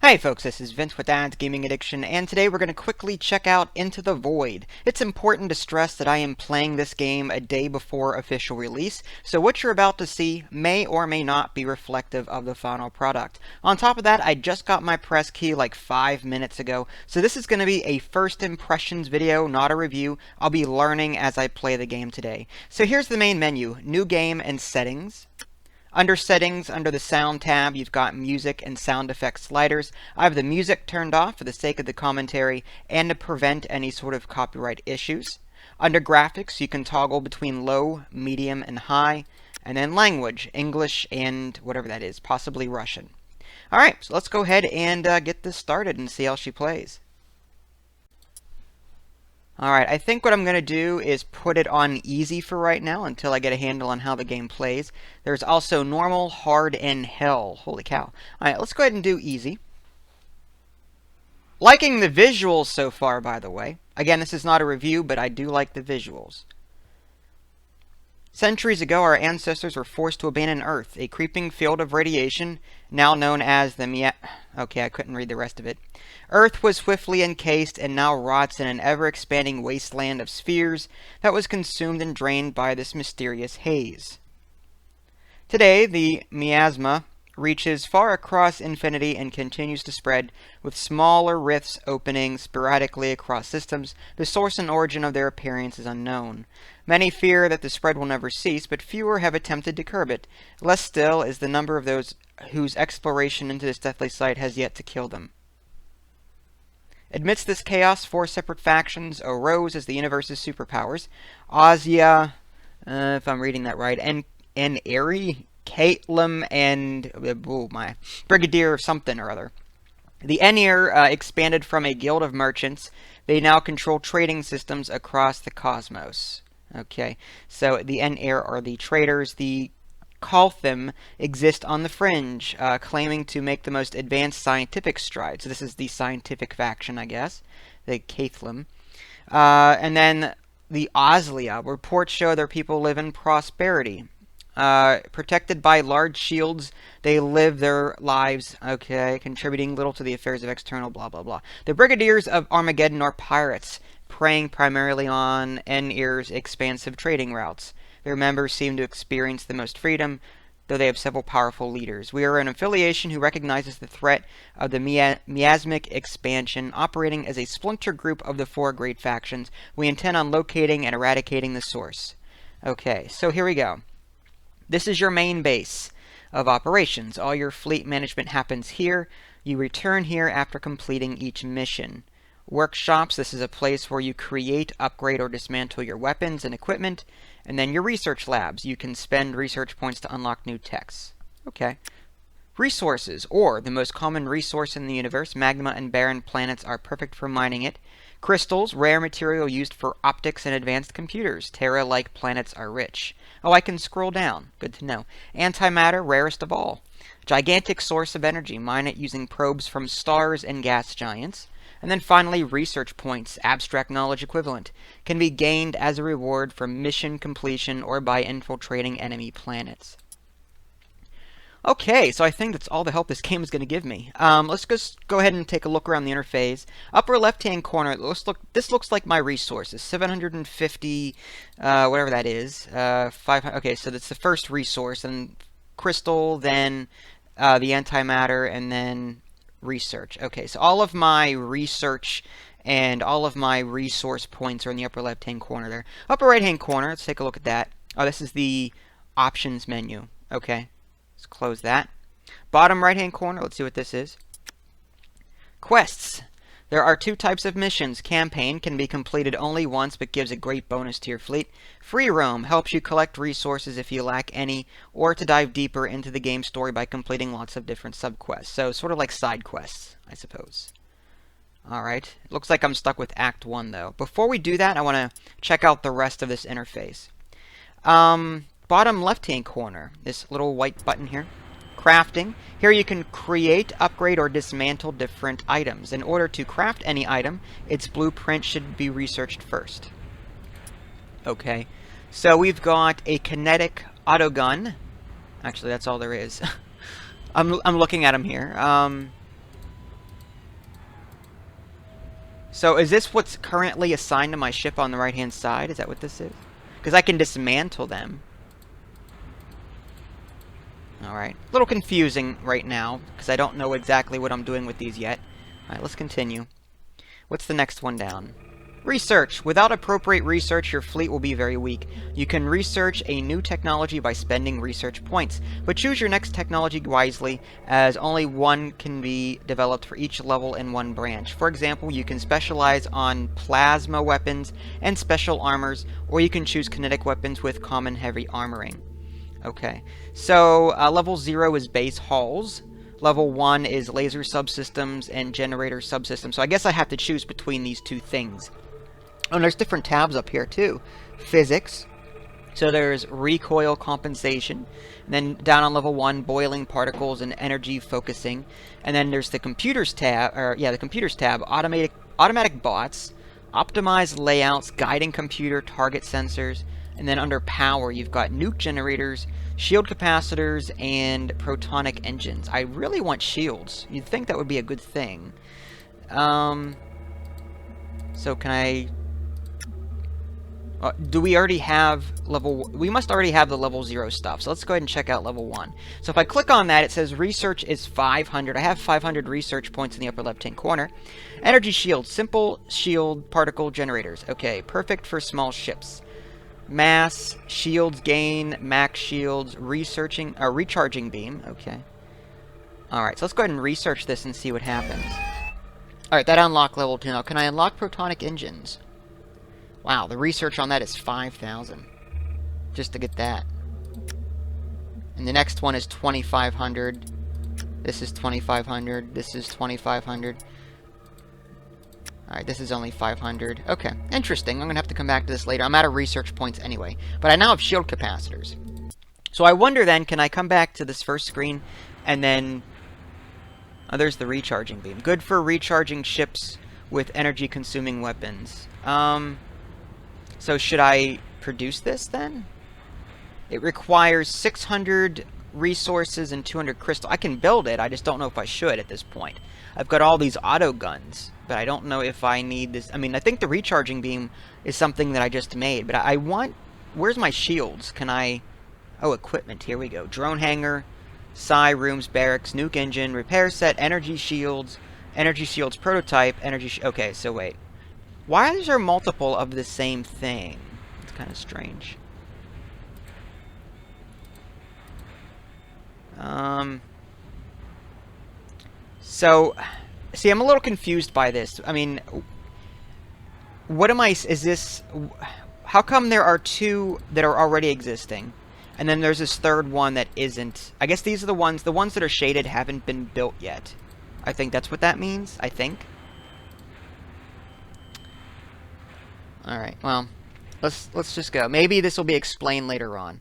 Hi folks, this is Vince with Dad's Gaming Addiction, and today we're going to quickly check out Into the Void. It's important to stress that I am playing this game a day before official release, so what you're about to see may or may not be reflective of the final product. On top of that, I just got my press key like 5 minutes ago, so this is going to be a first impressions video, not a review. I'll be learning as I play the game today. So here's the main menu: New Game and Settings. Under Settings, under the Sound tab, you've got Music and Sound Effects sliders. I have the music turned off for the sake of the commentary and to prevent any sort of copyright issues. Under Graphics, you can toggle between low, medium, and high. And then Language, English and whatever that is, possibly Russian. Alright, so let's go ahead and get this started and see how she plays. Alright, I think what I'm going to do is put it on easy for right now until I get a handle on how the game plays. There's also normal, hard, and hell. Holy cow. Alright, let's go ahead and do easy. Liking the visuals so far, by the way. Again, this is not a review, but I do like the visuals. Centuries ago, our ancestors were forced to abandon Earth, a creeping field of radiation, now known as the Okay, I couldn't read the rest of it. Earth was swiftly encased and now rots in an ever-expanding wasteland of spheres that was consumed and drained by this mysterious haze. Today, the miasma reaches far across infinity and continues to spread, with smaller rifts opening sporadically across systems. The source and origin of their appearance is unknown. Many fear that the spread will never cease, but fewer have attempted to curb it. Less still is the number of those whose exploration into this deathly site has yet to kill them. Amidst this chaos, 4 separate factions arose as the universe's superpowers. Ozia, if I'm reading that right, and Eri, Caitlin, and my Brigadier of something or other. The Enir expanded from a guild of merchants. They now control trading systems across the cosmos. Okay, so the Enir are the traders. The Kalthim exist on the fringe, claiming to make the most advanced scientific strides. So this is the scientific faction, I guess, the Caithlim. And then the Oslia. Reports show their people live in prosperity. Protected by large shields, they live their lives, okay, contributing little to the affairs of external blah blah blah. The Brigadiers of Armageddon are pirates, preying primarily on Enir's expansive trading routes. Their members seem to experience the most freedom, though they have several powerful leaders. We are an affiliation who recognizes the threat of the miasmic expansion, operating as a splinter group of the 4 great factions. We intend on locating and eradicating the source. Okay, so here we go. This is your main base of operations. All your fleet management happens here. You return here after completing each mission. Workshops, this is a place where you create, upgrade, or dismantle your weapons and equipment. And then your research labs. You can spend research points to unlock new techs. Okay. Resources, or the most common resource in the universe, magma and barren planets are perfect for mining it. Crystals, rare material used for optics and advanced computers. Terra-like planets are rich. Oh, I can scroll down. Good to know. Antimatter, rarest of all. Gigantic source of energy. Mine it using probes from stars and gas giants. And then finally, research points, abstract knowledge equivalent, can be gained as a reward for mission completion or by infiltrating enemy planets. Okay, so I think that's all the help this game is going to give me. Let's just go ahead and take a look around the interface. Upper left-hand corner, this looks like my resources. 750, whatever that is. 500. Okay, so that's the first resource, and crystal, then the antimatter, and then research. Okay, so all of my research and all of my resource points are in the upper left-hand corner there. Upper right-hand corner, let's take a look at that. Oh, this is the options menu. Okay. Let's close that. Bottom right-hand corner, let's see what this is. Quests. There are 2 types of missions. Campaign can be completed only once but gives a great bonus to your fleet. Free roam helps you collect resources if you lack any, or to dive deeper into the game story by completing lots of different subquests. So sort of like side quests, I suppose. Alright, it looks like I'm stuck with Act 1 though. Before we do that, I want to check out the rest of this interface. Bottom left-hand corner, this little white button here. Crafting. Here you can create, upgrade, or dismantle different items. In order to craft any item, its blueprint should be researched first. Okay, so we've got a kinetic autogun. Actually, that's all there is. I'm looking at them here. So is this what's currently assigned to my ship on the right-hand side? Is that what this is? Because I can dismantle them. Alright. A little confusing right now, because I don't know exactly what I'm doing with these yet. Alright, let's continue. What's the next one down? Research. Without appropriate research, your fleet will be very weak. You can research a new technology by spending research points, but choose your next technology wisely, as only one can be developed for each level in one branch. For example, you can specialize on plasma weapons and special armors, or you can choose kinetic weapons with common heavy armoring. Okay, so level 0 is base hulls. Level 1 is laser subsystems and generator subsystems. So I guess I have to choose between these two things. Oh, and there's different tabs up here too. Physics. So there's recoil compensation. And then down on level 1, boiling particles and energy focusing. And then there's the computers tab, the computers tab, automatic bots, optimized layouts, guiding computer, target sensors. And then under power, you've got nuke generators, shield capacitors, and protonic engines. I really want shields. You'd think that would be a good thing. So can I... do we already have level... We must already have the level 0 stuff, so let's go ahead and check out level 1. So if I click on that, it says research is 500. I have 500 research points in the upper left-hand corner. Energy shield, simple shield particle generators. Okay, perfect for small ships. Mass, shields gain, max shields, recharging beam. Okay. Alright, so let's go ahead and research this and see what happens. Alright, that unlocked level 2. Now, can I unlock protonic engines? Wow, the research on that is 5,000. Just to get that. And the next one is 2,500. This is 2,500. This is 2,500. Alright, this is only 500. Okay, interesting. I'm going to have to come back to this later. I'm out of research points anyway. But I now have shield capacitors. So I wonder then, can I come back to this first screen and then... Oh, there's the recharging beam. Good for recharging ships with energy-consuming weapons. So should I produce this then? It requires 600 resources and 200 crystal. I can build it, I just don't know if I should at this point. I've got all these auto guns, but I don't know if I need this. I mean, I think the recharging beam is something that I just made, but I want... Where's my shields? Can I... Oh, equipment. Here we go. Drone hangar, psi rooms, barracks, nuke engine, repair set, energy shields prototype, okay, so wait. Why is there multiple of the same thing? It's kind of strange. So, see, I'm a little confused by this. I mean, what am I... Is this... How come there are two that are already existing? And then there's this third one that isn't. I guess these are the ones that are shaded haven't been built yet. I think that's what that means, I think. Alright, well, let's just go. Maybe this will be explained later on.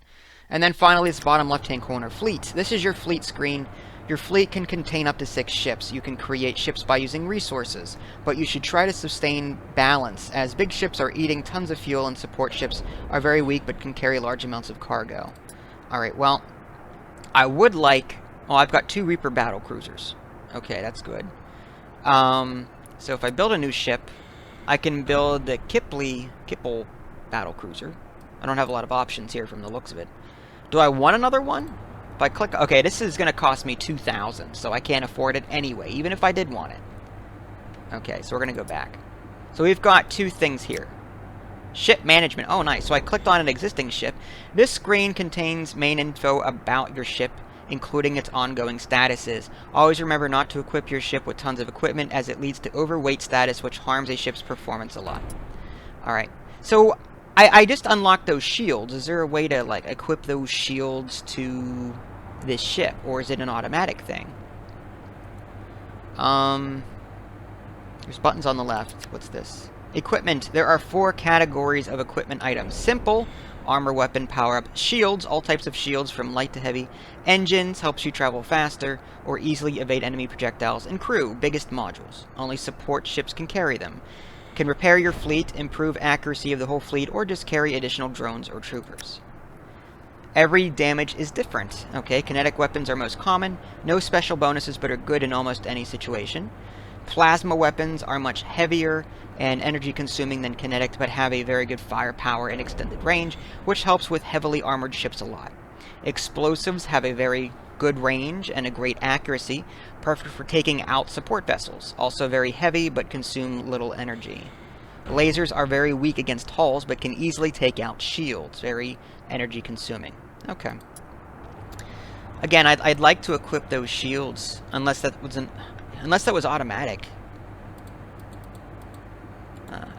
And then finally, this bottom left-hand corner, fleet. This is your fleet screen. Your fleet can contain up to 6 ships. You can create ships by using resources, but you should try to sustain balance, as big ships are eating tons of fuel and support ships are very weak but can carry large amounts of cargo. Alright, well, I would like... Oh, I've got 2 Reaper battle cruisers. Okay, that's good. So if I build a new ship, I can build the Kipple battle cruiser. I don't have a lot of options here from the looks of it. Do I want another one? If I click... Okay, this is going to cost me 2,000, so I can't afford it anyway, even if I did want it. Okay, so we're going to go back. So we've got 2 things here. Ship management. Oh, nice. So I clicked on an existing ship. This screen contains main info about your ship, including its ongoing statuses. Always remember not to equip your ship with tons of equipment, as it leads to overweight status, which harms a ship's performance a lot. Alright. So... I just unlocked those shields. Is there a way to, like, equip those shields to this ship? Or is it an automatic thing? There's buttons on the left. What's this? Equipment. There are 4 categories of equipment items. Simple, armor, weapon, power-up. Shields, all types of shields from light to heavy. Engines, helps you travel faster or easily evade enemy projectiles. And crew, biggest modules. Only support ships can carry them. Can repair your fleet, improve accuracy of the whole fleet, or just carry additional drones or troopers. Every damage is different. Okay, kinetic weapons are most common. No special bonuses, but are good in almost any situation. Plasma weapons are much heavier and energy consuming than kinetic, but have a very good firepower and extended range, which helps with heavily armored ships a lot. Explosives have a very good range and a great accuracy, perfect for taking out support vessels. Also very heavy, but consume little energy. Lasers are very weak against hulls, but can easily take out shields. Very energy consuming. Okay. Again, I'd like to equip those shields, unless that was automatic.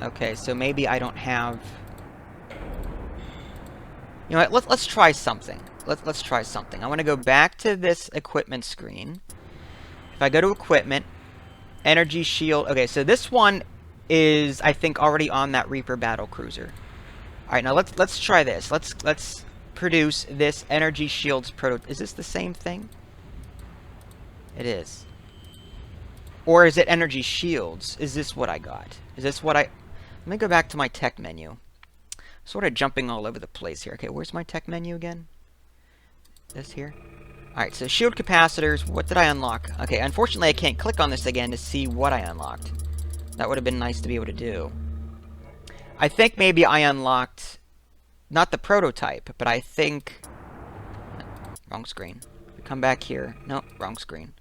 Okay, so maybe I don't have. You know what? Let's try something. Let's try something. I want to go back to this equipment screen. If I go to equipment, energy shield. Okay, so this one is, I think, already on that Reaper battle cruiser. All right, now let's try this. Let's produce this energy shields proto. Is this the same thing? It is. Or is it energy shields? Is this what I got? Is this what I? Let me go back to my tech menu. Sort of jumping all over the place here. Okay, where's my tech menu again? This here. Alright, so shield capacitors. What did I unlock? Okay, unfortunately I can't click on this again to see what I unlocked. That would have been nice to be able to do. I think maybe I unlocked not the prototype, but I think... Wrong screen. Come back here. No, wrong screen.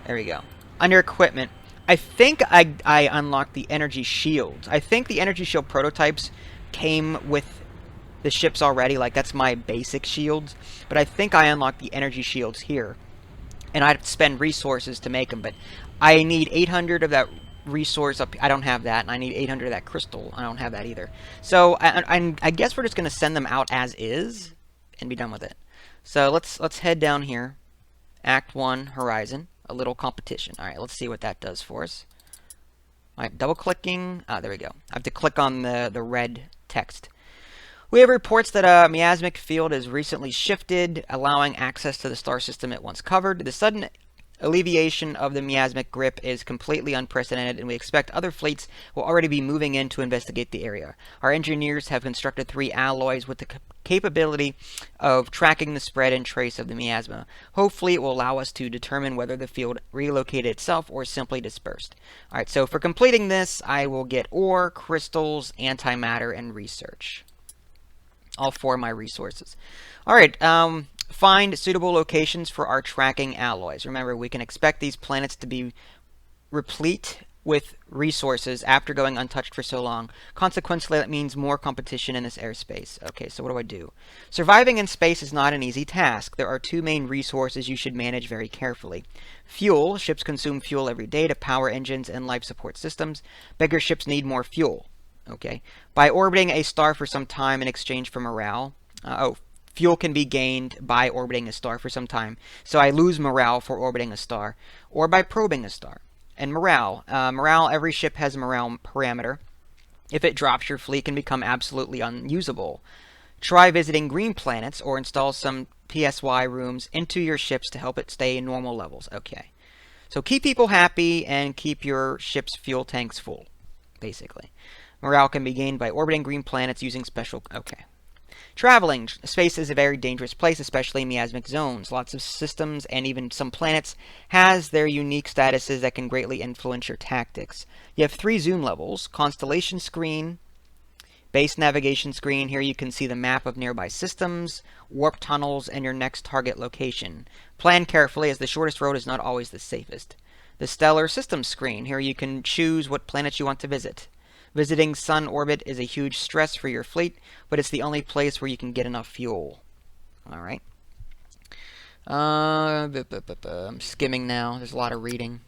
There we go. Under equipment, I think I unlocked the energy shields. I think the energy shield prototypes came with the ships already. Like, that's my basic shields. But I think I unlocked the energy shields here. And I'd spend resources to make them. But I need 800 of that resource up. I don't have that. And I need 800 of that crystal. I don't have that either. So I guess we're just going to send them out as is and be done with it. So let's head down here. Act 1, Horizon. A little competition. Alright, let's see what that does for us. Alright, double clicking. Ah, there we go. I have to click on the red text. We have reports that a miasmic field has recently shifted, allowing access to the star system it once covered. The sudden alleviation of the miasmic grip is completely unprecedented, and we expect other fleets will already be moving in to investigate the area. Our engineers have constructed 3 alloys with the capability of tracking the spread and trace of the miasma. Hopefully it will allow us to determine whether the field relocated itself or simply dispersed. Alright, so for completing this, I will get ore, crystals, antimatter, and research. All 4 of my resources. Alright, find suitable locations for our tracking alloys. Remember, we can expect these planets to be replete with resources after going untouched for so long. Consequently, that means more competition in this airspace. Okay, so what do? Surviving in space is not an easy task. There are 2 main resources you should manage very carefully. Fuel. Ships consume fuel every day to power engines and life support systems. Bigger ships need more fuel. Okay. By orbiting a star for some time in exchange for morale. Fuel can be gained by orbiting a star for some time. So I lose morale for orbiting a star. Or by probing a star. And morale. Every ship has a morale parameter. If it drops, your fleet can become absolutely unusable. Try visiting green planets or install some PSY rooms into your ships to help it stay in normal levels. Okay. So keep people happy and keep your ship's fuel tanks full, basically. Morale can be gained by orbiting green planets using special... Okay. Traveling. Space is a very dangerous place, especially in miasmic zones. Lots of systems and even some planets has their unique statuses that can greatly influence your tactics. You have 3 zoom levels. Constellation screen, base navigation screen. Here you can see the map of nearby systems, warp tunnels, and your next target location. Plan carefully, as the shortest road is not always the safest. The stellar systems screen. Here you can choose what planets you want to visit. Visiting sun orbit is a huge stress for your fleet, but it's the only place where you can get enough fuel. Alright. I'm skimming now. There's a lot of reading.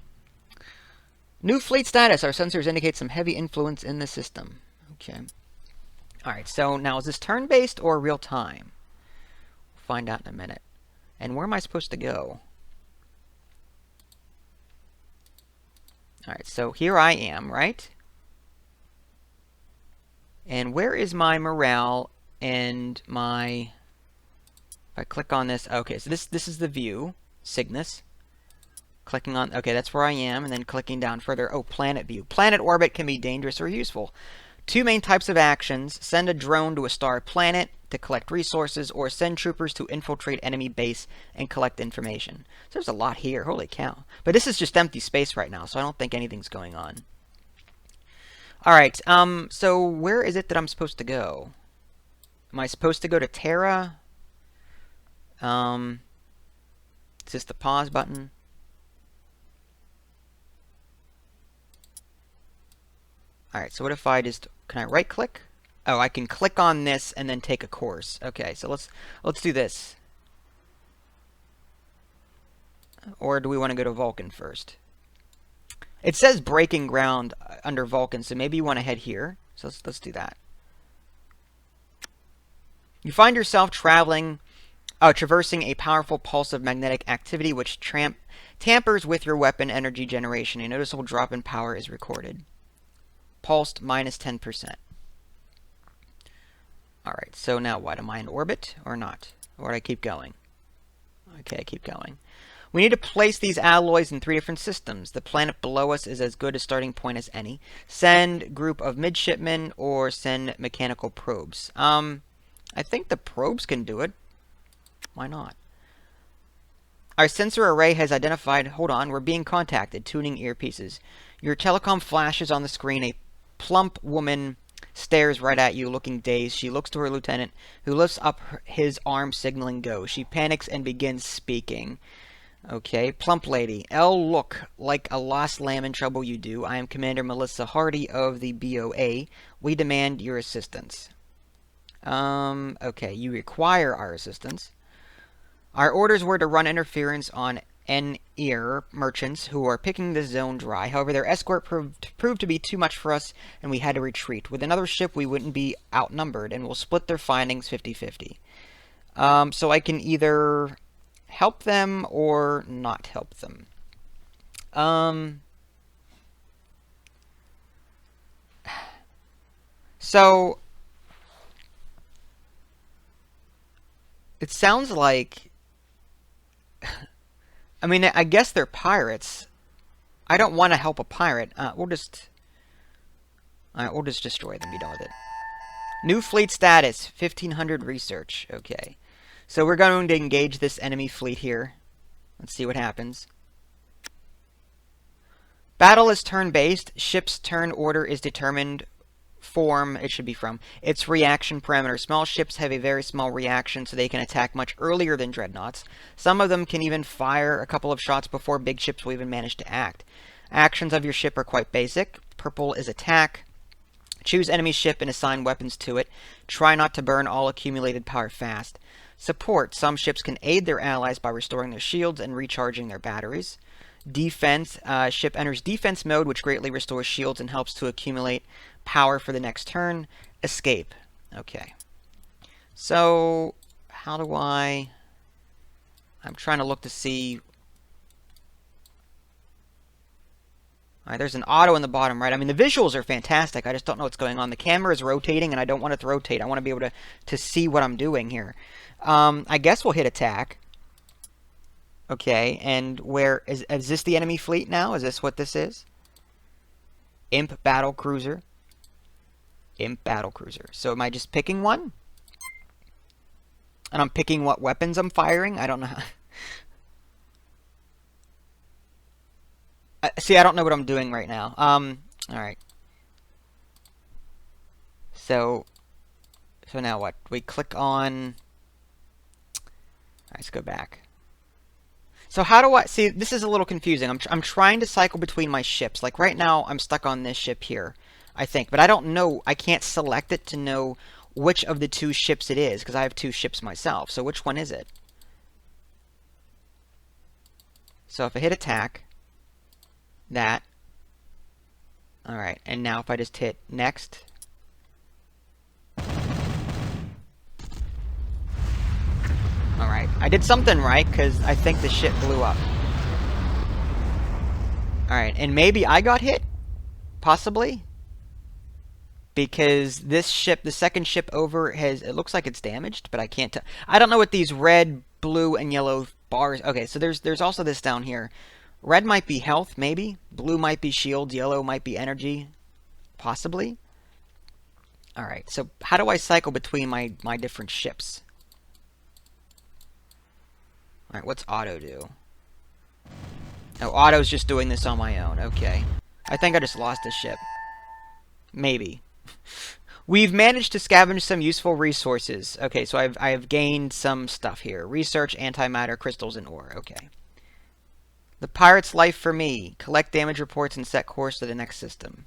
New fleet status. Our sensors indicate some heavy influence in the system. Okay. Alright, so now is this turn-based or real-time? We'll find out in a minute. And where am I supposed to go? Alright, so here I am, right? And where is my morale and my... If I click on this... Okay, so this is the view. Cygnus. Clicking on... Okay, that's where I am. And then clicking down further. Oh, planet view. Planet orbit can be dangerous or useful. 2 main types of actions. Send a drone to a star planet to collect resources, or send troopers to infiltrate enemy base and collect information. So there's a lot here. Holy cow. But this is just empty space right now, so I don't think anything's going on. Alright, so where is it that I'm supposed to go? Am I supposed to go to Terra? Is this the pause button? Alright, so what if I just... Can I right-click? Oh, I can click on this and then take a course. Okay, so let's do this. Or do we want to go to Vulcan first? It says breaking ground under Vulcan, so maybe you want to head here. So let's do that. You find yourself traversing a powerful pulse of magnetic activity which tampers with your weapon energy generation. A noticeable drop in power is recorded. Pulsed minus 10%. Alright, so now what? Am I in orbit or not? Or do I keep going? Okay, I keep going. We need to place these alloys in 3 different systems. The planet below us is as good a starting point as any. Send group of midshipmen or send mechanical probes. I think the probes can do it. Why not? Our sensor array has identified... Hold on, we're being contacted. Tuning earpieces. Your telecom flashes on the screen. A plump woman stares right at you, looking dazed. She looks to her lieutenant, who lifts up his arm, signaling go. She panics and begins speaking. Okay, plump lady. Elle, look like a lost lamb in trouble you do. I am Commander Melissa Hardy of the BOA. We demand your assistance. Okay, you require our assistance. Our orders were to run interference on N-ear merchants who are picking the zone dry. However, their escort proved to be too much for us, and we had to retreat. With another ship, we wouldn't be outnumbered, and we'll split their findings 50-50. So I can either help them or not help them. So it sounds like... I mean, I guess they're pirates. I don't want to help a pirate. We'll just destroy them. Be done with it. New fleet status, 1500 research. Okay. So we're going to engage this enemy fleet here. Let's see what happens. Battle is turn-based. Ship's turn order is determined it should be from its reaction parameter. Small ships have a very small reaction, so they can attack much earlier than dreadnoughts. Some of them can even fire a couple of shots before big ships will even manage to act. Actions of your ship are quite basic. Purple is attack. Choose enemy ship and assign weapons to it. Try not to burn all accumulated power fast. Support. Some ships can aid their allies by restoring their shields and recharging their batteries. Defense. Ship enters defense mode, which greatly restores shields and helps to accumulate power for the next turn. Escape. Okay. So, how do I'm trying to look to see... Alright, there's an auto in the bottom right. I mean, the visuals are fantastic. I just don't know what's going on. The camera is rotating, and I don't want it to rotate. I want to be able to see what I'm doing here. I guess we'll hit attack. Okay, and where... Is this the enemy fleet now? Is this what this is? Imp battle cruiser. Imp battle cruiser. So am I just picking one? And I'm picking what weapons I'm firing? I don't know how... See, I don't know what I'm doing right now. Alright. So now what? We click on... Alright, let's go back. So how do I... See, this is a little confusing. I'm trying to cycle between my ships. Like, right now, I'm stuck on this ship here, I think. But I don't know... I can't select it to know which of the 2 ships it is, because I have 2 ships myself. So which one is it? So if I hit attack... That. Alright, and now if I just hit next. Alright, I did something right, because I think the ship blew up. Alright, and maybe I got hit? Possibly? Because this ship, the second ship over, it looks like it's damaged, but I can't tell. I don't know what these red, blue, and yellow bars... Okay, so there's also this down here. Red might be health, maybe. Blue might be shield. Yellow might be energy. Possibly. Alright, so how do I cycle between my different ships? Alright, what's auto do? Oh, auto's just doing this on my own. Okay. I think I just lost a ship. Maybe. We've managed to scavenge some useful resources. Okay, so I've gained some stuff here. Research, antimatter, crystals, and ore. Okay. The pirate's life for me. Collect damage reports and set course to the next system.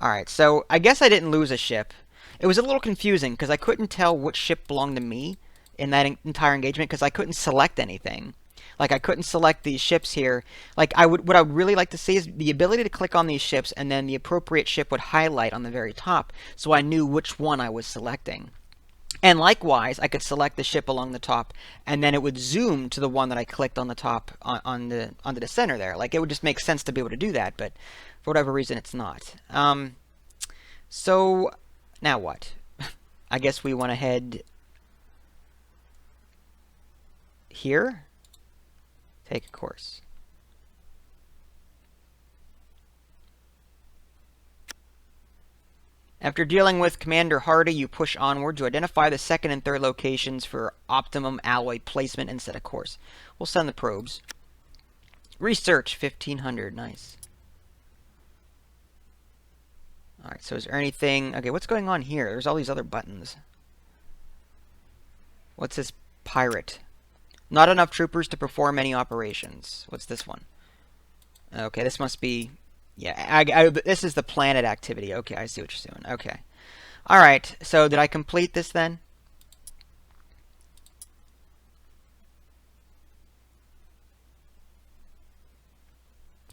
Alright, so I guess I didn't lose a ship. It was a little confusing because I couldn't tell which ship belonged to me in that entire engagement because I couldn't select anything. Like, I couldn't select these ships here. Like, what I would really like to see is the ability to click on these ships, and then the appropriate ship would highlight on the very top, so I knew which one I was selecting. And likewise, I could select the ship along the top, and then it would zoom to the one that I clicked on the top, onto the center there. Like, it would just make sense to be able to do that, but for whatever reason, it's not. So, now what? I guess we want to head here. Take a course. After dealing with Commander Hardy, you push onward to identify the second and third locations for optimum alloy placement and set a course. We'll send the probes. Research, 1500. Nice. Alright, so is there anything... Okay, what's going on here? There's all these other buttons. What's this pirate? Not enough troopers to perform any operations. What's this one? Okay, this must be... Yeah, this is the planet activity. Okay, I see what you're doing. Okay. Alright, so did I complete this then?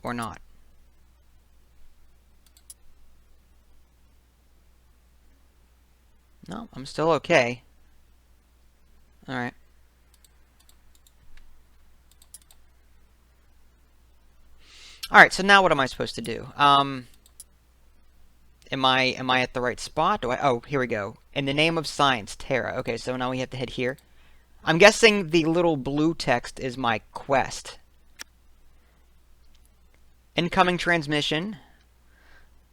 Or not? No, I'm still okay. Alright. Alright, so now what am I supposed to do? Am I at the right spot? Oh, here we go. In the name of science, Terra. Okay, so now we have to head here. I'm guessing the little blue text is my quest. Incoming transmission.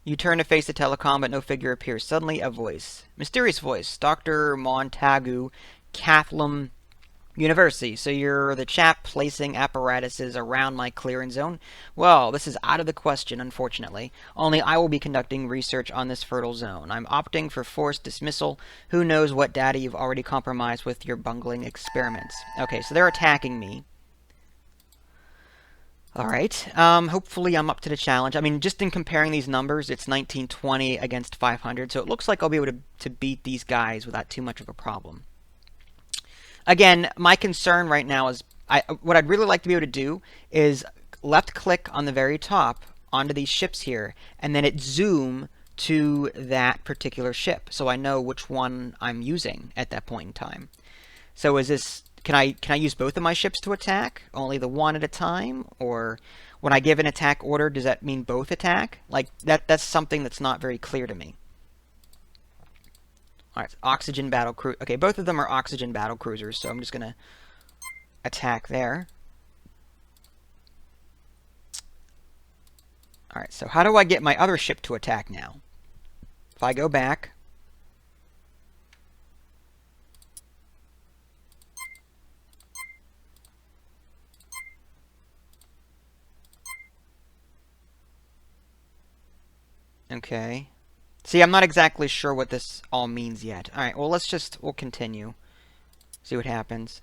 You turn to face the telecom, but no figure appears. Suddenly, a voice. Mysterious voice. Dr. Montagu, Cathlum University. So you're the chap placing apparatuses around my clearance zone? Well, this is out of the question, unfortunately. Only I will be conducting research on this fertile zone. I'm opting for forced dismissal. Who knows what data you've already compromised with your bungling experiments. Okay, so they're attacking me. Alright, hopefully I'm up to the challenge. I mean, just in comparing these numbers, it's 1920 against 500, so it looks like I'll be able to beat these guys without too much of a problem. Again, my concern right now is, what I'd really like to be able to do is left click on the very top onto these ships here, and then it zoom to that particular ship, so I know which one I'm using at that point in time. So is this... Can I use both of my ships to attack? Only the one at a time? Or when I give an attack order, does that mean both attack? Like, that's something that's not very clear to me. Alright, oxygen battle cruiser. Okay, both of them are oxygen battle cruisers, so I'm just going to attack there. Alright, so how do I get my other ship to attack now? If I go back... Okay. See, I'm not exactly sure what this all means yet. Alright, well, we'll continue. See what happens.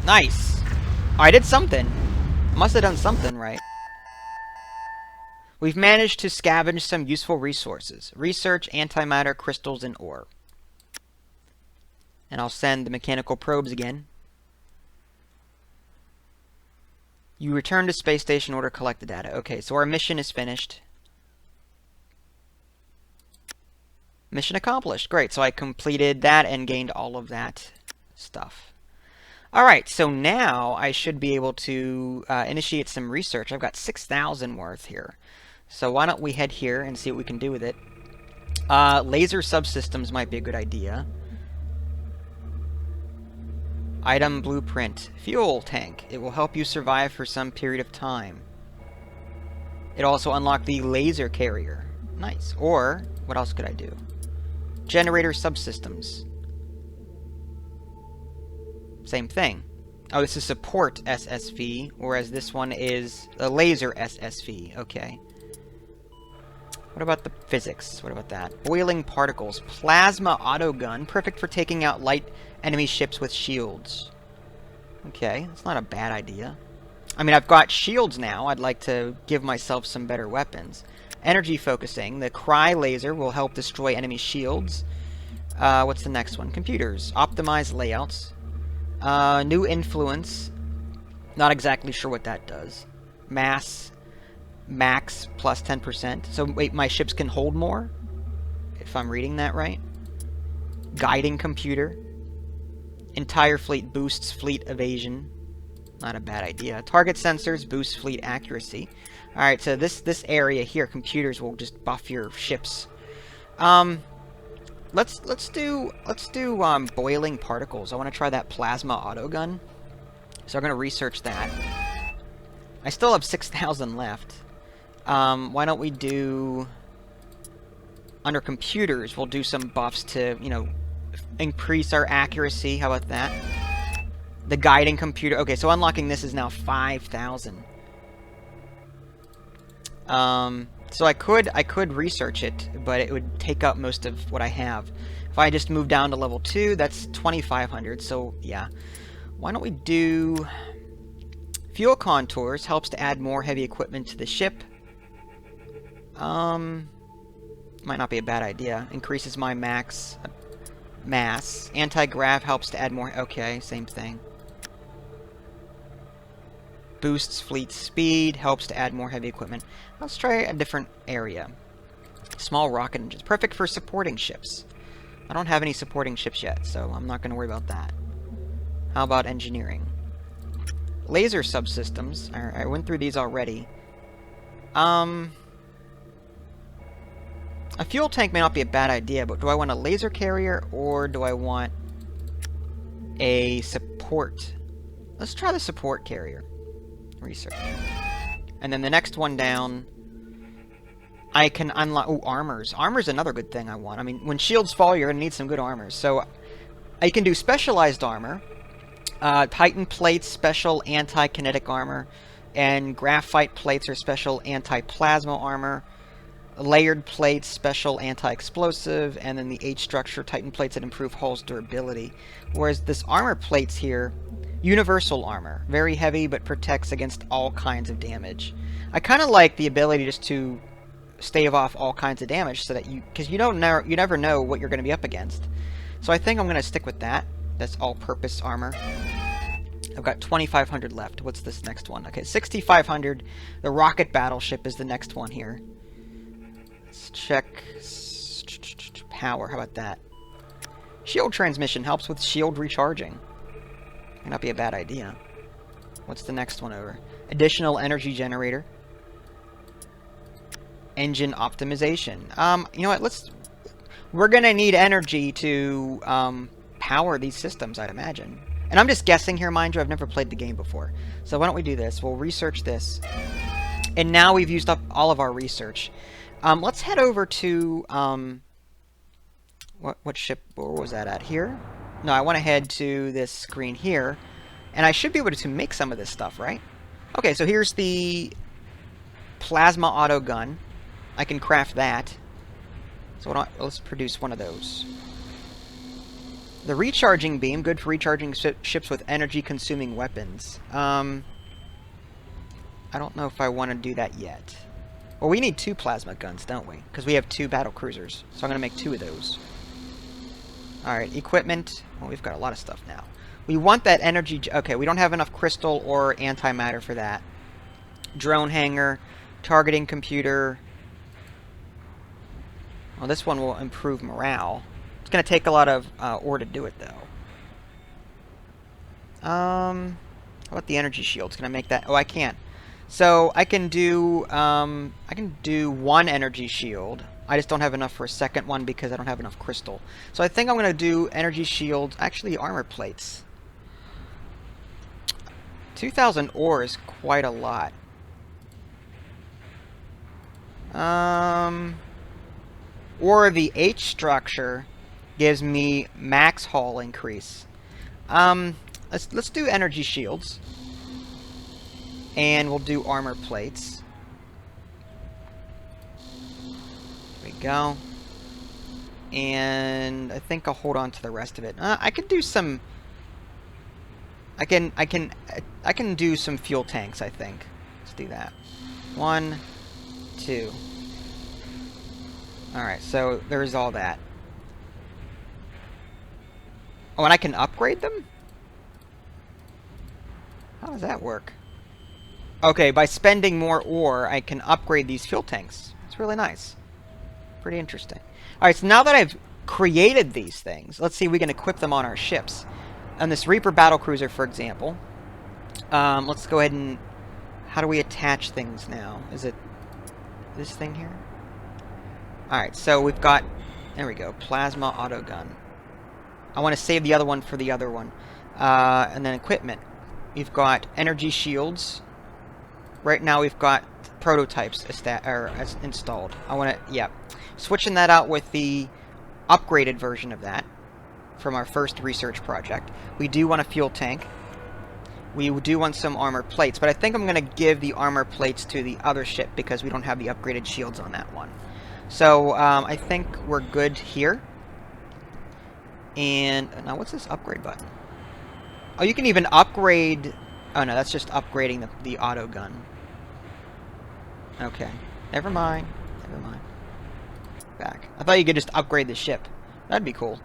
Nice! I did something. Must have done something right. We've managed to scavenge some useful resources. Research, antimatter, crystals, and ore. And I'll send the mechanical probes again. You return to space station order collect the data. Okay, so our mission is finished. Mission accomplished. Great, so I completed that and gained all of that stuff. Alright, so now I should be able to initiate some research. I've got 6,000 worth here. So why don't we head here and see what we can do with it. Laser subsystems might be a good idea. Item blueprint. Fuel tank. It will help you survive for some period of time. It also unlocked the laser carrier. Nice. Or, what else could I do? Generator subsystems. Same thing. Oh, this is support SSV, whereas this one is a laser SSV. Okay. What about the physics? What about that? Boiling particles. Plasma autogun. Perfect for taking out light enemy ships with shields. Okay, that's not a bad idea. I mean, I've got shields now. I'd like to give myself some better weapons. Energy focusing. The Cry laser will help destroy enemy shields. What's the next one? Computers. Optimize layouts. New influence. Not exactly sure what that does. Mass. Max plus 10%. So wait, my ships can hold more? If I'm reading that right. Guiding computer. Entire fleet boosts fleet evasion. Not a bad idea. Target sensors boost fleet accuracy. Alright, so this area here, computers will just buff your ships. Let's do boiling particles. I want to try that plasma autogun. So I'm gonna research that. I still have 6,000 left. Why don't we do under computers, we'll do some buffs to, you know, increase our accuracy. How about that? The guiding computer. Okay, so unlocking this is now 5,000. So I could research it, but it would take up most of what I have. If I just move down to level 2, that's 2,500. So yeah, why don't we do fuel contours? Helps to add more heavy equipment to the ship. Might not be a bad idea. Increases my max mass. Anti-grav helps to add more. Okay, same thing. Boosts fleet speed. Helps to add more heavy equipment. Let's try a different area. Small rocket engines. Perfect for supporting ships. I don't have any supporting ships yet, so I'm not going to worry about that. How about engineering? Laser subsystems. I went through these already. A fuel tank may not be a bad idea, but do I want a laser carrier or do I want a support? Let's try the support carrier. Research. And then the next one down, I can unlock... Oh, armors. Armor's another good thing I want. I mean, when shields fall, you're going to need some good armors. So, I can do specialized armor. Titan plates, special anti-kinetic armor. And graphite plates are special anti-plasma armor. Layered plates, special anti-explosive. And then the H-structure Titan plates that improve hull's durability. Whereas this armor plates here... Universal armor. Very heavy, but protects against all kinds of damage. I kind of like the ability just to stave off all kinds of damage, so that you... Because you never know what you're going to be up against. So I think I'm going to stick with that. That's all-purpose armor. I've got 2,500 left. What's this next one? Okay, 6,500. The rocket battleship is the next one here. Let's check... Power. How about that? Shield transmission helps with shield recharging. Might not be a bad idea. What's the next one over? Additional energy generator. Engine optimization. You know what? We're gonna need energy to power these systems, I'd imagine. And I'm just guessing here, mind you. I've never played the game before. So why don't we do this? We'll research this. And now we've used up all of our research. Let's head over to what ship? Where was that at? Here? No, I want to head to this screen here, and I should be able to make some of this stuff, right? Okay, so here's the plasma auto gun. I can craft that. So let's produce one of those. The recharging beam, good for recharging ships with energy-consuming weapons. I don't know if I want to do that yet. Well, we need 2 plasma guns, don't we? Because we have 2 battle cruisers. So I'm going to make 2 of those. Alright, equipment. Well, we've got a lot of stuff now. We want that energy... Okay, we don't have enough crystal or antimatter for that. Drone hangar. Targeting computer. Well, this one will improve morale. It's going to take a lot of ore to do it, though. How about the energy shields? Can I make that? Oh, I can't. So, I can do 1 energy shield. I just don't have enough for a second one because I don't have enough crystal. So I think I'm going to do energy shields. Actually, armor plates. 2,000 ore is quite a lot. Or the H structure gives me max hull increase. Let's do energy shields. And we'll do armor plates. There we go. And I think I'll hold on to the rest of it. I could do some... I can do some fuel tanks, I think. Let's do that. 1, 2. Alright, so there's all that. Oh, and I can upgrade them? How does that work? Okay, by spending more ore, I can upgrade these fuel tanks. It's really nice. Pretty interesting. Alright, so now that I've created these things, let's see if we can equip them on our ships. On this Reaper battlecruiser, for example, let's go ahead and... How do we attach things now? Is it this thing here? Alright, so we've got... There we go. Plasma autogun. I want to save the other one for the other one. And then equipment. We've got energy shields. Right now we've got prototypes installed. I want to... Yeah. Switching that out with the upgraded version of that from our first research project. We do want a fuel tank. We do want some armor plates, but I think I'm going to give the armor plates to the other ship because we don't have the upgraded shields on that one. So, I think we're good here. And, now what's this upgrade button? Oh, you can even upgrade... Oh no, that's just upgrading the auto gun. Okay. Never mind. Never mind. Back. I thought you could just upgrade the ship. That'd be cool.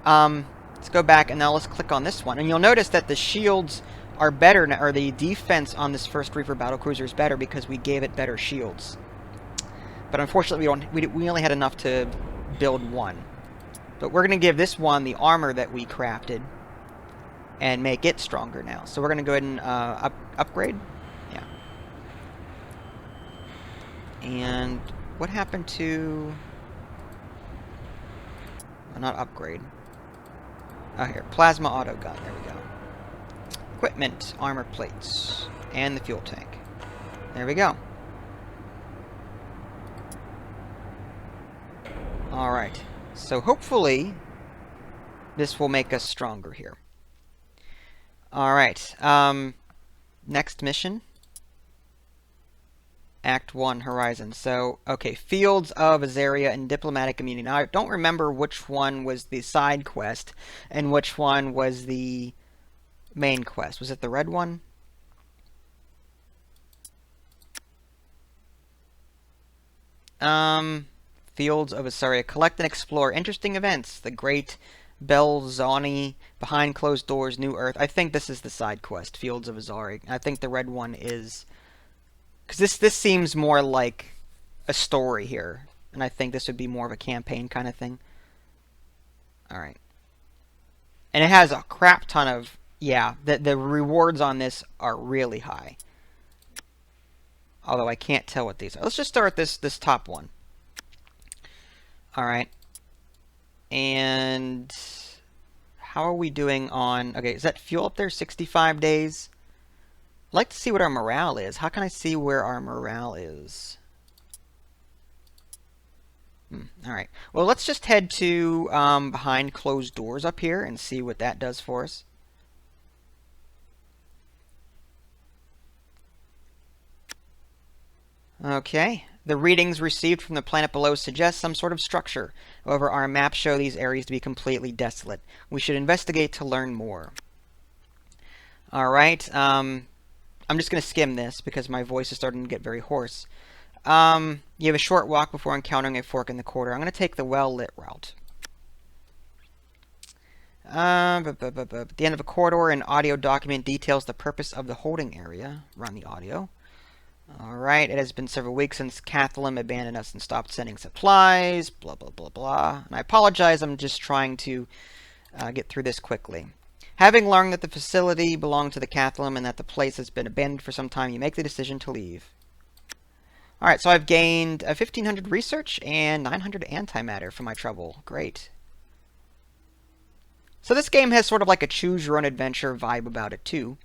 Let's go back, and now let's click on this one. And you'll notice that the shields are better, or the defense on this first Reaper battlecruiser is better because we gave it better shields. But unfortunately, we only had enough to build one. But we're going to give this one the armor that we crafted and make it stronger now. So we're going to go ahead and upgrade. Yeah. And what happened to... Well, not upgrade. Oh, here. Plasma autogun. There we go. Equipment. Armor plates. And the fuel tank. There we go. Alright. So hopefully this will make us stronger here. Alright. Next mission. Act 1, Horizon. So, okay, Fields of Azaria and Diplomatic Immunity. Now, I don't remember which one was the side quest and which one was the main quest. Was it the red one? Fields of Azaria. Collect and explore interesting events. The Great Belzani, Behind Closed Doors, New Earth. I think this is the side quest, Fields of Azaria. I think the red one is... Because this seems more like a story here. And I think this would be more of a campaign kind of thing. Alright. And it has a crap ton of... Yeah, the rewards on this are really high. Although I can't tell what these are. Let's just start this top one. Alright. And... How are we doing on... Okay, is that fuel up there? 65 days? I'd like to see what our morale is. How can I see where our morale is? Alright. Well, let's just head to Behind Closed Doors up here and see what that does for us. Okay. The readings received from the planet below suggest some sort of structure. However, our maps show these areas to be completely desolate. We should investigate to learn more. Alright. I'm just going to skim this because my voice is starting to get very hoarse. You have a short walk before encountering a fork in the corridor. I'm going to take the well-lit route. At the end of a corridor, an audio document details the purpose of the holding area. Run the audio. Alright, it has been several weeks since Cathalym abandoned us and stopped sending supplies. Blah, blah, blah, blah. And I apologize, I'm just trying to get through this quickly. Having learned that the facility belonged to the Cathalym and that the place has been abandoned for some time, you make the decision to leave. Alright, so I've gained 1,500 research and 900 antimatter for my trouble. Great. So this game has sort of like a choose-your-own-adventure vibe about it, too.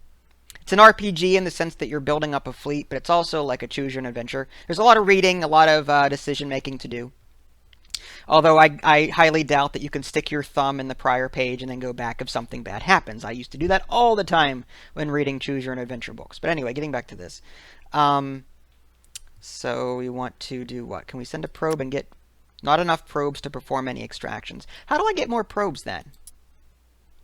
It's an RPG in the sense that you're building up a fleet, but it's also like a choose your own adventure. There's a lot of reading, a lot of decision making to do. Although I highly doubt that you can stick your thumb in the prior page and then go back if something bad happens. I used to do that all the time when reading choose your own adventure books. But anyway, getting back to this. So we want to do what? Can we send a probe and get not enough probes to perform any extractions? How do I get more probes then?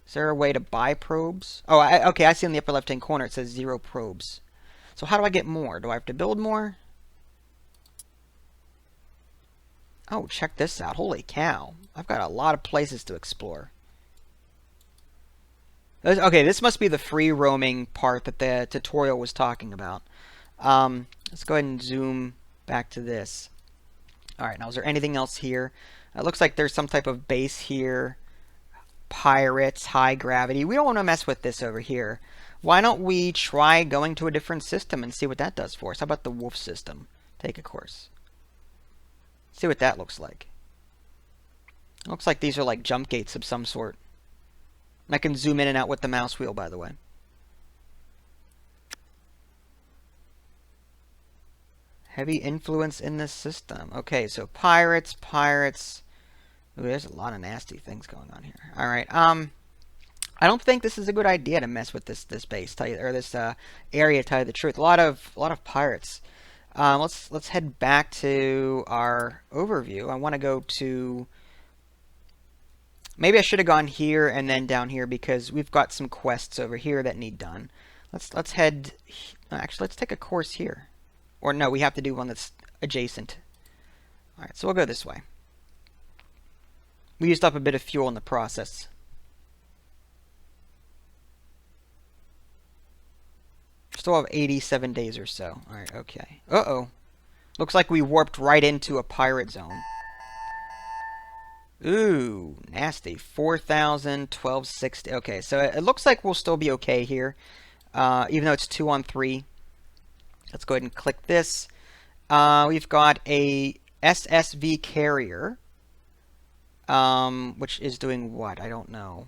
Is there a way to buy probes? Oh, okay, I see in the upper left-hand corner it says 0 probes. So how do I get more? Do I have to build more? Oh, check this out. Holy cow. I've got a lot of places to explore. Okay, this must be the free roaming part that the tutorial was talking about. Let's go ahead and zoom back to this. Alright, now is there anything else here? It looks like there's some type of base here. Pirates, high gravity. We don't want to mess with this over here. Why don't we try going to a different system and see what that does for us? How about the wolf system? Take a course. See what that looks like. It looks like these are like jump gates of some sort. I can zoom in and out with the mouse wheel, by the way. Heavy influence in this system. Okay, so pirates. Ooh, there's a lot of nasty things going on here. All right. I don't think this is a good idea to mess with this base, this area. Tell you the truth, a lot of pirates. Let's head back to our overview. I want to go to. Maybe I should have gone here and then down here because we've got some quests over here that need done. Let's head. Actually, let's take a course here. Or no, we have to do one that's adjacent. All right, so we'll go this way. We used up a bit of fuel in the process. Still have 87 days or so. All right, okay. Uh-oh. Looks like we warped right into a pirate zone. Ooh, nasty. 4,000, 1260. Okay, so it looks like we'll still be okay here, even though it's 2 on 3. Let's go ahead and click this. We've got a SSV carrier, which is doing what? I don't know.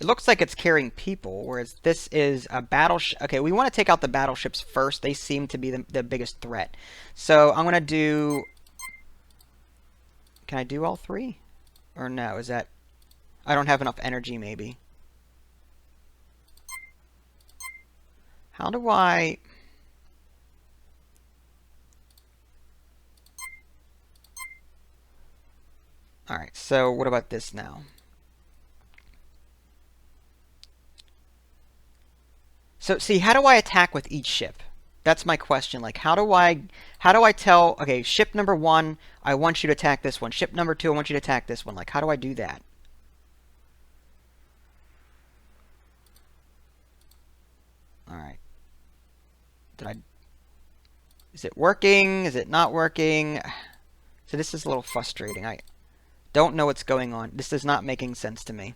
It looks like it's carrying people, whereas this is a battleship. Okay, we want to take out the battleships first. They seem to be the biggest threat. So I'm going to do... Can I do all 3? Or no, is that... I don't have enough energy, maybe. How do I... Alright, so what about this now? So, see, how do I attack with each ship? That's my question. Like, how do I tell, okay, ship number 1, I want you to attack this one. Ship number 2, I want you to attack this one. Like, how do I do that? Alright. Is it working? Is it not working? So this is a little frustrating. I don't know what's going on. This is not making sense to me.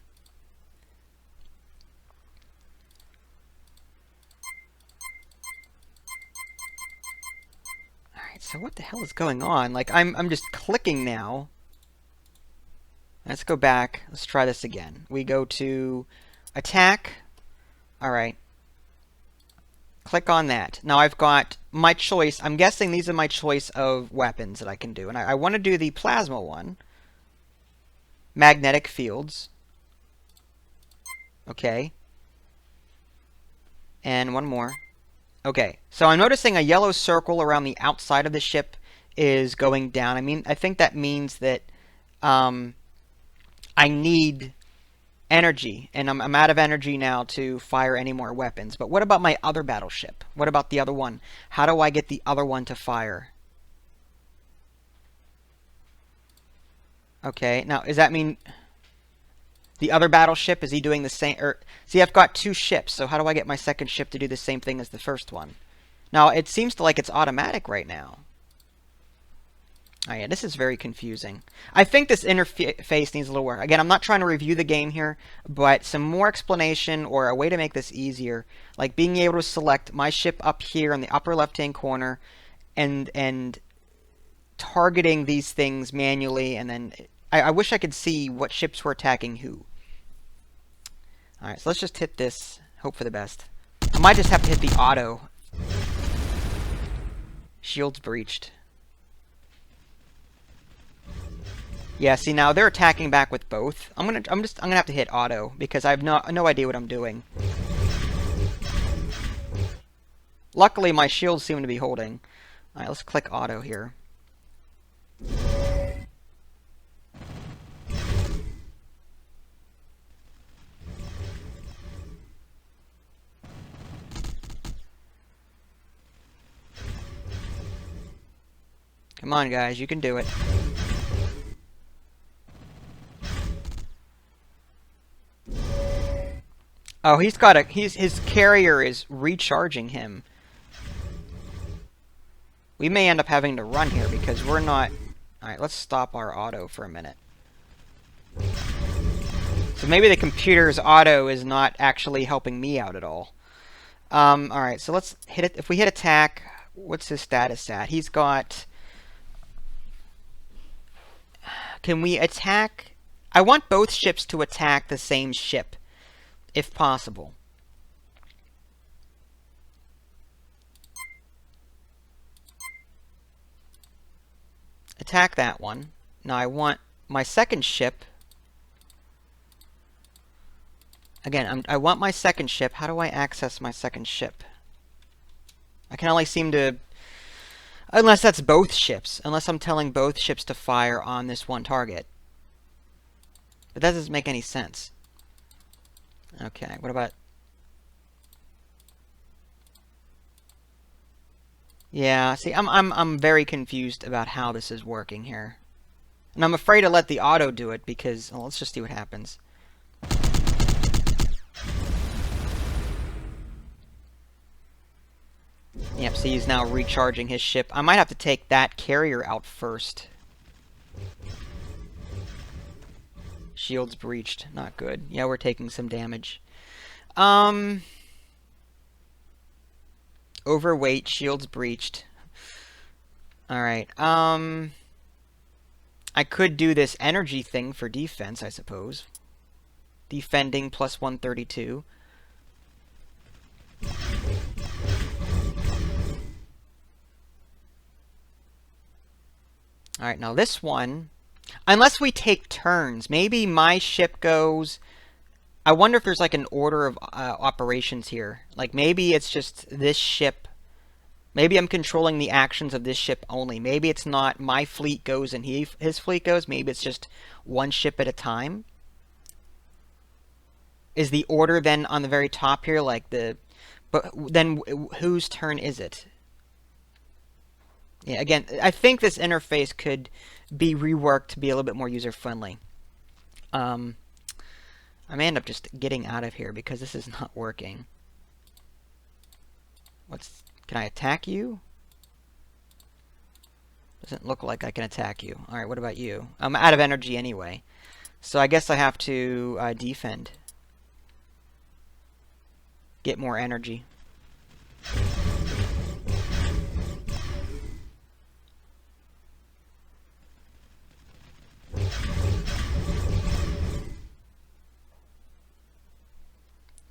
Alright, so what the hell is going on? Like, I'm just clicking now. Let's go back. Let's try this again. We go to attack. Alright. Click on that. Now I've got my choice. I'm guessing these are my choice of weapons that I can do. And I want to do the plasma one. Magnetic fields. Okay. And one more. Okay. So I'm noticing a yellow circle around the outside of the ship is going down. I mean, I think that means that I need energy, and I'm out of energy now to fire any more weapons. But what about my other battleship? What about the other one? How do I get the other one to fire? Okay, now does that mean the other battleship, is he doing the same? Or see, I've got 2 ships, so how do I get my second ship to do the same thing as the first one? Now it seems like it's automatic right now. Oh yeah, this is very confusing. I think this interface needs a little work. Again, I'm not trying to review the game here, but some more explanation or a way to make this easier, like being able to select my ship up here in the upper left-hand corner, and targeting these things manually, and then I wish I could see what ships were attacking who. Alright, so let's just hit this. Hope for the best. I might just have to hit the auto. Shields breached. Yeah, see now they're attacking back with both. I'm gonna have to hit auto because I have no idea what I'm doing. Luckily my shields seem to be holding. Alright, let's click auto here. Come on guys, you can do it. Oh, he's got his carrier is recharging him. We may end up having to run here because we're not... Alright, let's stop our auto for a minute. So maybe the computer's auto is not actually helping me out at all. Alright, so let's hit it. If we hit attack, what's his status at? He's got... Can we attack... I want both ships to attack the same ship, if possible. Attack that one. Now I want my second ship. Again, I want my second ship. How do I access my second ship? I can only seem to... Unless that's both ships. Unless I'm telling both ships to fire on this one target. But that doesn't make any sense. Okay, what about... Yeah, see, I'm very confused about how this is working here. And I'm afraid to let the auto do it because... Well, let's just see what happens. Yep, see, he's now recharging his ship. I might have to take that carrier out first. Shields breached. Not good. Yeah, we're taking some damage. Overweight, shields breached. Alright, I could do this energy thing for defense, I suppose. Defending plus 132. Alright, now this one... Unless we take turns, maybe my ship goes... I wonder if there's like an order of operations here. Like maybe it's just this ship. Maybe I'm controlling the actions of this ship only. Maybe it's not my fleet goes and his fleet goes. Maybe it's just one ship at a time. Is the order then on the very top here like the... But then whose turn is it? Yeah, again, I think this interface could be reworked to be a little bit more user-friendly. I may end up just getting out of here because this is not working. Can I attack you? Doesn't look like I can attack you. Alright, what about you? I'm out of energy anyway. So I guess I have to defend. Get more energy.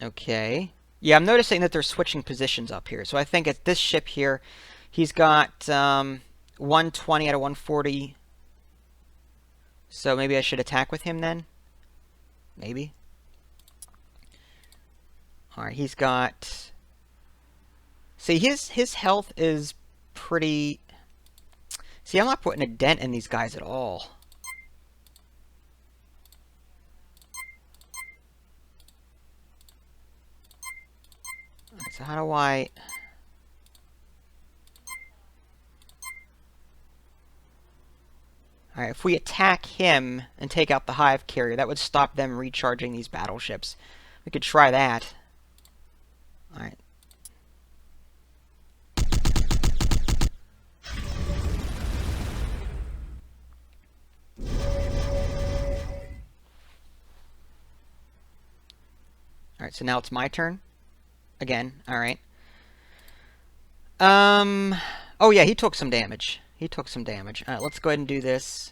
Okay. Yeah, I'm noticing that they're switching positions up here. So I think at this ship here, he's got 120 out of 140. So maybe I should attack with him then? Maybe. Alright, he's got... See, his health is pretty... See, I'm not putting a dent in these guys at all. So how do I... Alright, if we attack him and take out the hive carrier, that would stop them recharging these battleships. We could try that. Alright. Alright, so now it's my turn. Again, alright. Oh yeah, he took some damage. He took some damage. Alright, let's go ahead and do this.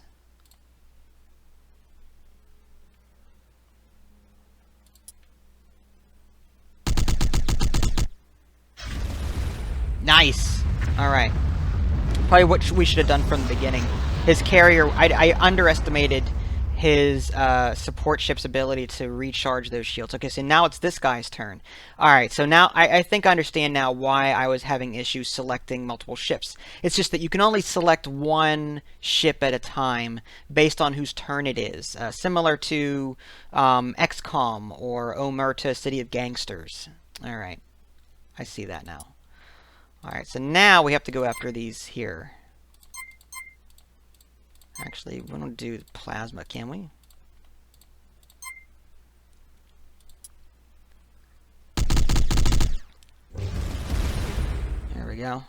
Nice. All right. Probably what we should have done from the beginning. His carrier, I underestimated his support ship's ability to recharge those shields. Okay, so now it's this guy's turn. Alright, so now I think I understand now why I was having issues selecting multiple ships. It's just that you can only select one ship at a time based on whose turn it is. Similar to XCOM or Omerta City of Gangsters. Alright, I see that now. Alright, so now we have to go after these here. Actually, we don't do plasma, can we? There we go.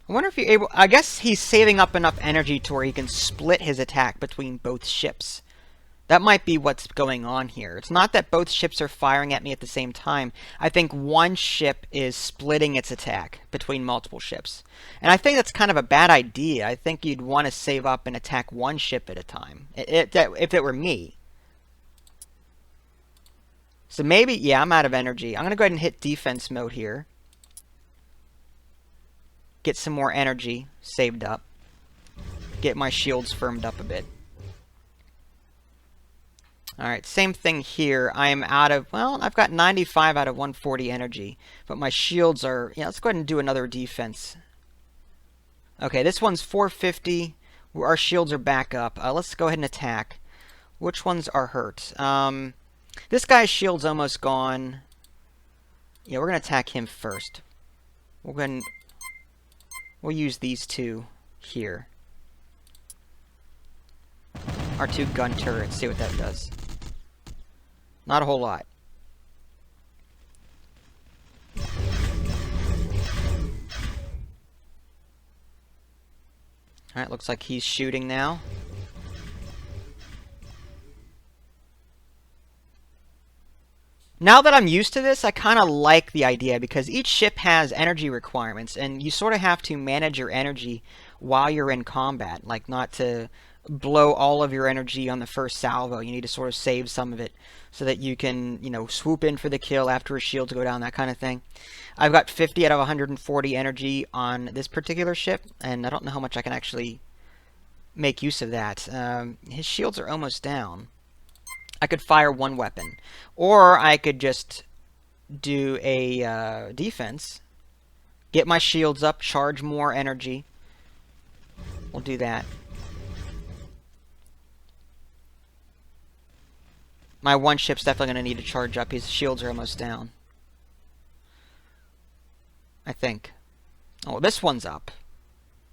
I wonder if you're able... I guess he's saving up enough energy to where he can split his attack between both ships. That might be what's going on here. It's not that both ships are firing at me at the same time. I think one ship is splitting its attack between multiple ships. And I think that's kind of a bad idea. I think you'd want to save up and attack one ship at a time. If it were me. So maybe, yeah, I'm out of energy. I'm going to go ahead and hit defense mode here. Get some more energy saved up. Get my shields firmed up a bit. Alright, same thing here. I am out of, well, I've got 95 out of 140 energy. But my shields are, yeah, let's go ahead and do another defense. Okay, this one's 450. Our shields are back up. Let's go ahead and attack. Which ones are hurt? This guy's shield's almost gone. Yeah, we're going to attack him first. We'll use these two here. Our two gun turrets, see what that does. Not a whole lot. Alright, looks like he's shooting now. Now that I'm used to this, I kind of like the idea because each ship has energy requirements and you sort of have to manage your energy while you're in combat. Like not to blow all of your energy on the first salvo. You need to sort of save some of it so that you can, you know, swoop in for the kill after a shield to go down, that kind of thing. I've got 50 out of 140 energy on this particular ship, and I don't know how much I can actually make use of that. His shields are almost down. I could fire one weapon, or I could just do a defense, get my shields up, charge more energy. We'll do that. My one ship's definitely going to need to charge up. His shields are almost down. I think. Oh, this one's up.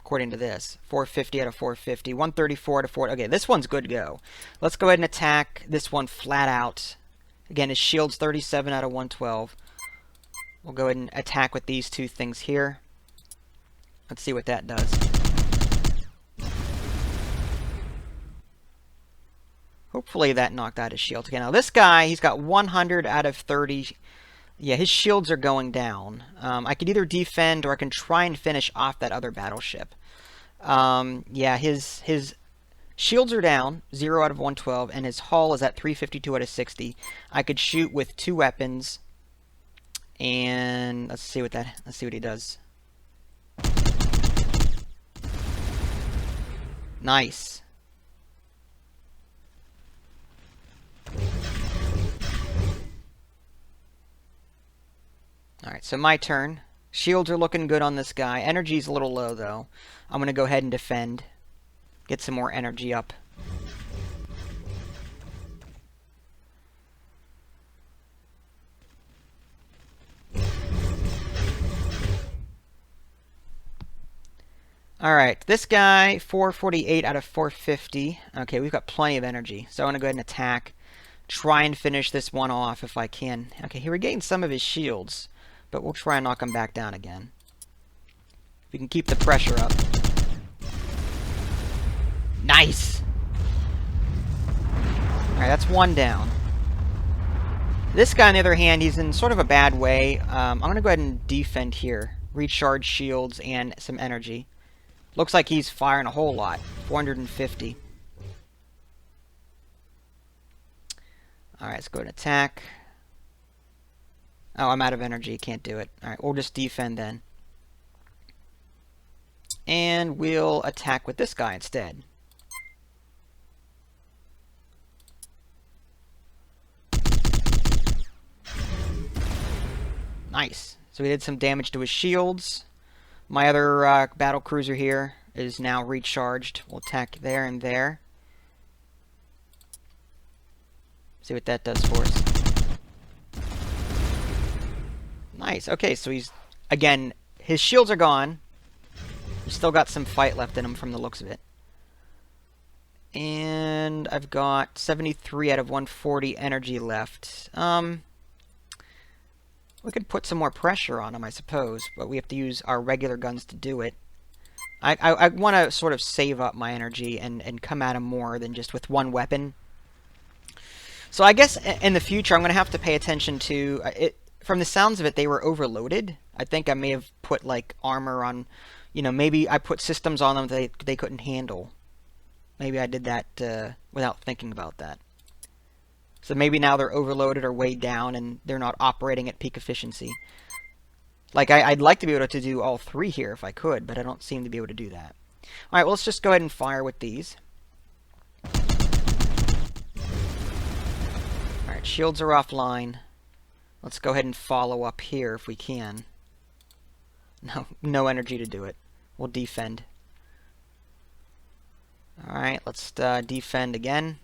According to this. 450 out of 450. 134 out of 4. Okay, this one's good to go. Let's go ahead and attack this one flat out. Again, his shield's 37 out of 112. We'll go ahead and attack with these two things here. Let's see what that does. Hopefully that knocked out his shield. Okay, now this guy, he's got 100 out of 30. Yeah, his shields are going down. I could either defend or I can try and finish off that other battleship. Yeah, his shields are down, 0 out of 112, and his hull is at 352 out of 60. I could shoot with two weapons, and let's see what he does. Nice. Alright, so my turn. Shields are looking good on this guy. Energy's a little low, though. I'm going to go ahead and defend. Get some more energy up. Alright, this guy, 448 out of 450. Okay, we've got plenty of energy. So I want to go ahead and attack. Try and finish this one off if I can. Okay, he regained some of his shields. But we'll try and knock him back down again. If we can keep the pressure up. Nice! Alright, that's one down. This guy, on the other hand, he's in sort of a bad way. I'm going to go ahead and defend here. Recharge shields and some energy. Looks like he's firing a whole lot. 450. Alright, let's go and attack. Oh, I'm out of energy. Can't do it. Alright, we'll just defend then. And we'll attack with this guy instead. Nice. So we did some damage to his shields. My other battle cruiser here is now recharged. We'll attack there and there. See what that does for us. Nice. Okay, so he's... Again, his shields are gone. He's still got some fight left in him from the looks of it. And I've got 73 out of 140 energy left. We could put some more pressure on him, I suppose, but we have to use our regular guns to do it. I want to sort of save up my energy and come at him more than just with one weapon. So I guess in the future I'm going to have to pay attention to it. From the sounds of it, they were overloaded. I think I may have put like armor on, you know, maybe I put systems on them that they couldn't handle. Maybe I did that without thinking about that. So maybe now they're overloaded or weighed down and they're not operating at peak efficiency. Like, I'd like to be able to do all three here if I could, but I don't seem to be able to do that. Alright, well, let's just go ahead and fire with these. Alright, shields are offline. Let's go ahead and follow up here if we can. No energy to do it. We'll defend. Alright, let's defend again.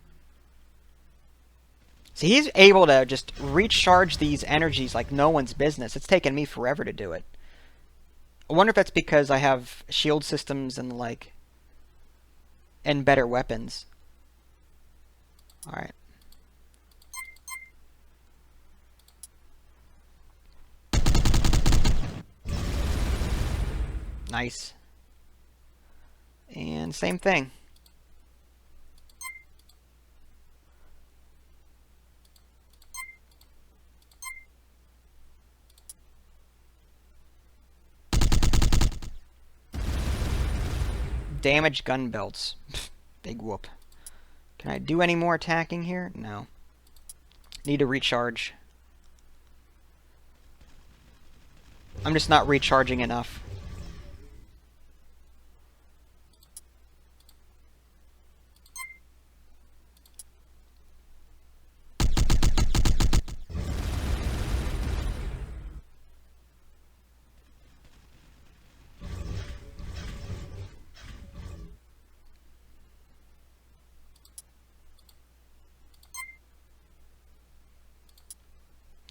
See, he's able to just recharge these energies like no one's business. It's taken me forever to do it. I wonder if that's because I have shield systems and like... and better weapons. Alright. Nice. And same thing. Damaged gun belts. Big whoop. Can I do any more attacking here? No. Need to recharge. I'm just not recharging enough.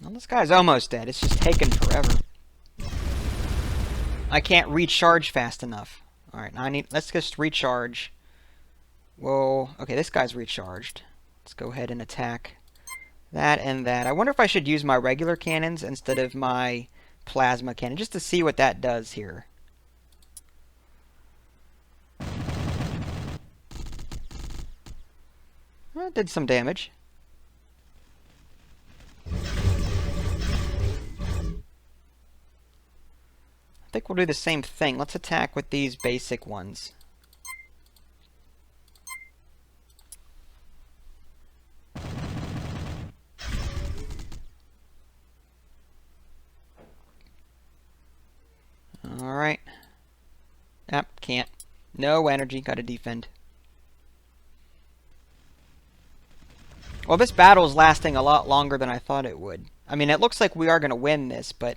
Well, this guy's almost dead. It's just taken forever. I can't recharge fast enough. Alright, now let's just recharge. Whoa. Okay, this guy's recharged. Let's go ahead and attack that and that. I wonder if I should use my regular cannons instead of my plasma cannon, just to see what that does here. Well, it did some damage. I think we'll do the same thing. Let's attack with these basic ones. Alright. Yep, can't. No energy, gotta defend. Well, this battle is lasting a lot longer than I thought it would. I mean, it looks like we are gonna win this, but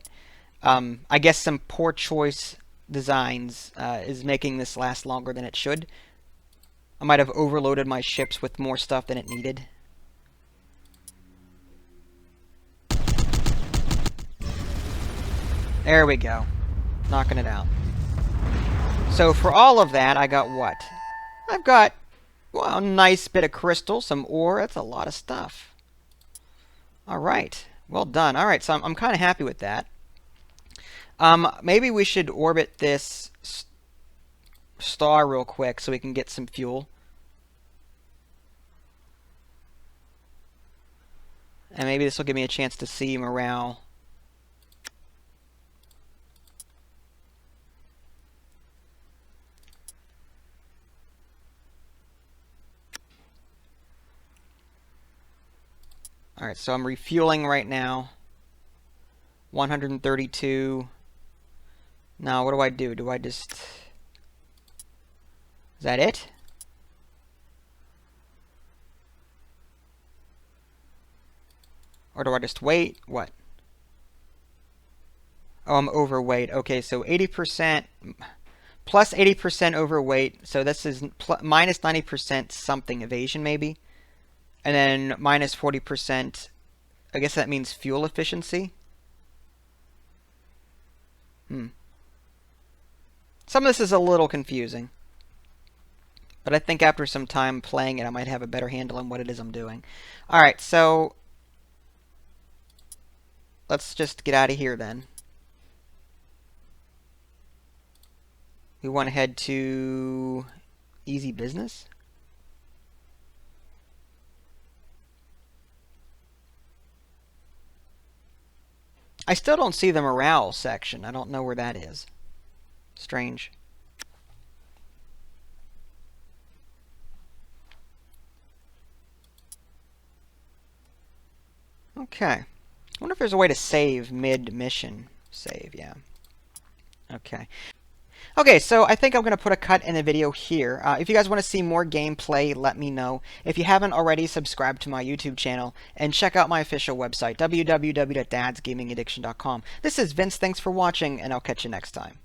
I guess some poor choice designs is making this last longer than it should. I might have overloaded my ships with more stuff than it needed. There we go. Knocking it out. So for all of that, I got what? I've got, well, a nice bit of crystal, some ore. That's a lot of stuff. Alright. Well done. Alright, so I'm kind of happy with that. Maybe we should orbit this star real quick so we can get some fuel. And maybe this will give me a chance to see morale. Alright, so I'm refueling right now. 132. Now, what do I do? Do I just... Is that it? Or do I just wait? What? Oh, I'm overweight. Okay, so 80%... Plus 80% overweight. So this is minus 90% something evasion, maybe. And then minus 40%... I guess that means fuel efficiency. Some of this is a little confusing. But I think after some time playing it, I might have a better handle on what it is I'm doing. Alright, so... Let's just get out of here then. We want to head to easy business. I still don't see the morale section. I don't know where that is. Strange. Okay. I wonder if there's a way to save mid-mission. Save, yeah. Okay. Okay, so I think I'm going to put a cut in the video here. If you guys want to see more gameplay, let me know. If you haven't already, subscribe to my YouTube channel and check out my official website, www.dadsgamingaddiction.com. This is Vince, thanks for watching, and I'll catch you next time.